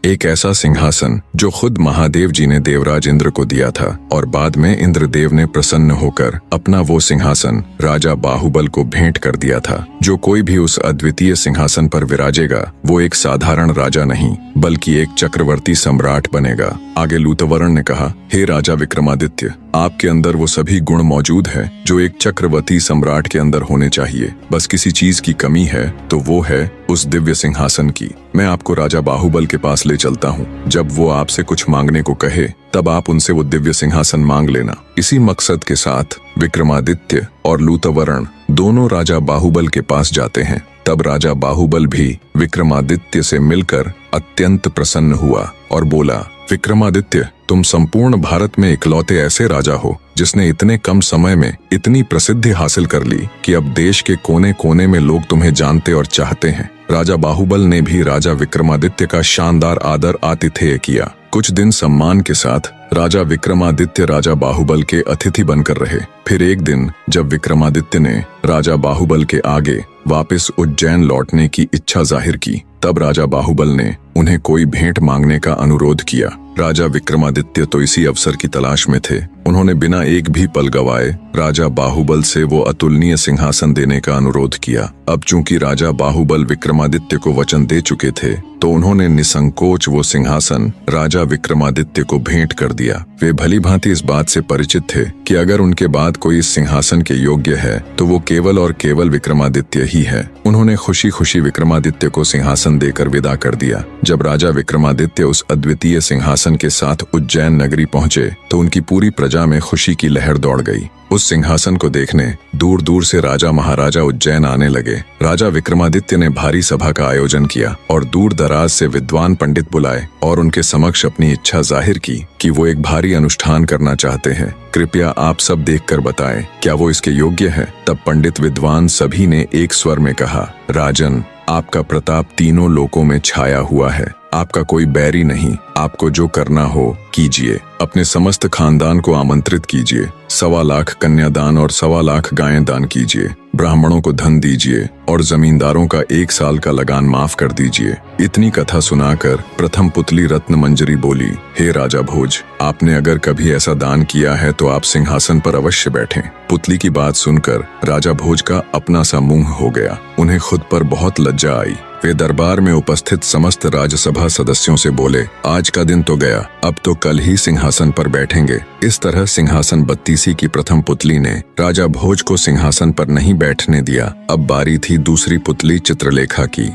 एक ऐसा सिंहासन जो खुद महादेव जी ने देवराज इंद्र को दिया था और बाद में इंद्रदेव ने प्रसन्न होकर अपना वो सिंहासन राजा बाहुबल को भेंट कर दिया था। जो कोई भी उस अद्वितीय सिंहासन पर विराजेगा वो एक साधारण राजा नहीं बल्कि एक चक्रवर्ती सम्राट बनेगा। आगे लूतवर्ण ने कहा, हे राजा विक्रमादित्य, आपके अंदर वो सभी गुण मौजूद है जो एक चक्रवर्ती सम्राट के अंदर होने चाहिए। बस किसी चीज की कमी है तो वो है उस दिव्य सिंहासन की। मैं आपको राजा बाहुबल के पास ले चलता हूँ। जब वो आपसे कुछ मांगने को कहे तब आप उनसे वो दिव्य सिंहासन मांग लेना। इसी मकसद के साथ विक्रमादित्य और लूतवर्ण दोनों राजा बाहुबल के पास जाते हैं। तब राजा बाहुबल भी विक्रमादित्य से मिलकर अत्यंत प्रसन्न हुआ और बोला, विक्रमादित्य, तुम संपूर्ण भारत में इकलौते ऐसे राजा हो जिसने इतने कम समय में इतनी प्रसिद्धि हासिल कर ली कि अब देश के कोने कोने में लोग तुम्हें जानते और चाहते हैं। राजा बाहुबल ने भी राजा विक्रमादित्य का शानदार आदर आतिथेय किया। कुछ दिन सम्मान के साथ राजा विक्रमादित्य राजा बाहुबल के अतिथि बनकर रहे। फिर एक दिन जब विक्रमादित्य ने राजा बाहुबल के आगे वापस उज्जैन लौटने की इच्छा जाहिर की तब राजा बाहुबल ने उन्हें कोई भेंट मांगने का अनुरोध किया। राजा विक्रमादित्य तो इसी अवसर की तलाश में थे। उन्होंने बिना एक भी पल गवाए राजा बाहुबल से वो अतुलनीय सिंहासन देने का अनुरोध किया। अब चूंकि राजा बाहुबल विक्रमादित्य को वचन दे चुके थे तो उन्होंने निसंकोच वो सिंहासन राजा विक्रमादित्य को भेंट कर दिया। वे भली भांति इस बात से परिचित थे कि अगर उनके बाद कोई इस सिंहासन के योग्य है तो वो केवल और केवल विक्रमादित्य ही है। उन्होंने खुशी खुशी विक्रमादित्य को सिंहासन देकर विदा कर दिया। जब राजा विक्रमादित्य उस अद्वितीय सिंहासन के साथ उज्जैन नगरी पहुंचे तो उनकी पूरी प्रजा में खुशी की लहर दौड़ गई। उस सिंहासन को देखने दूर दूर से राजा महाराजा उज्जैन आने लगे। राजा विक्रमादित्य ने भारी सभा का आयोजन किया और दूर दराज से विद्वान पंडित बुलाए और उनके समक्ष अपनी इच्छा जाहिर की कि वो एक भारी अनुष्ठान करना चाहते हैं। कृपया आप सब देखकर बताएं, क्या वो इसके योग्य है? तब पंडित विद्वान सभी ने एक स्वर में कहा, राजन, आपका प्रताप तीनों लोकों में छाया हुआ है। आपका कोई बैरी नहीं। आपको जो करना हो कीजिए। अपने समस्त खानदान को आमंत्रित कीजिए। 1.25 लाख कन्यादान और 1.25 लाख गायें दान कीजिए। ब्राह्मणों को धन दीजिए और जमींदारों का 1 साल का लगान माफ कर दीजिए। इतनी कथा सुनाकर प्रथम पुतली रत्न मंजरी बोली, हे राजा भोज, आपने अगर कभी ऐसा दान किया है तो आप सिंहासन पर अवश्य बैठें। पुतली की बात सुनकर राजा भोज का अपना सा मुंह हो गया। उन्हें खुद पर बहुत लज्जा आई। वे दरबार में उपस्थित समस्त राज्यसभा सदस्यों से बोले, आज का दिन तो गया, अब तो कल ही सिंहासन पर बैठेंगे। इस तरह सिंहासन बत्तीसी की प्रथम पुतली ने राजा भोज को सिंहासन पर नहीं बैठने दिया। अब बारी थी दूसरी पुतली चित्रलेखा की।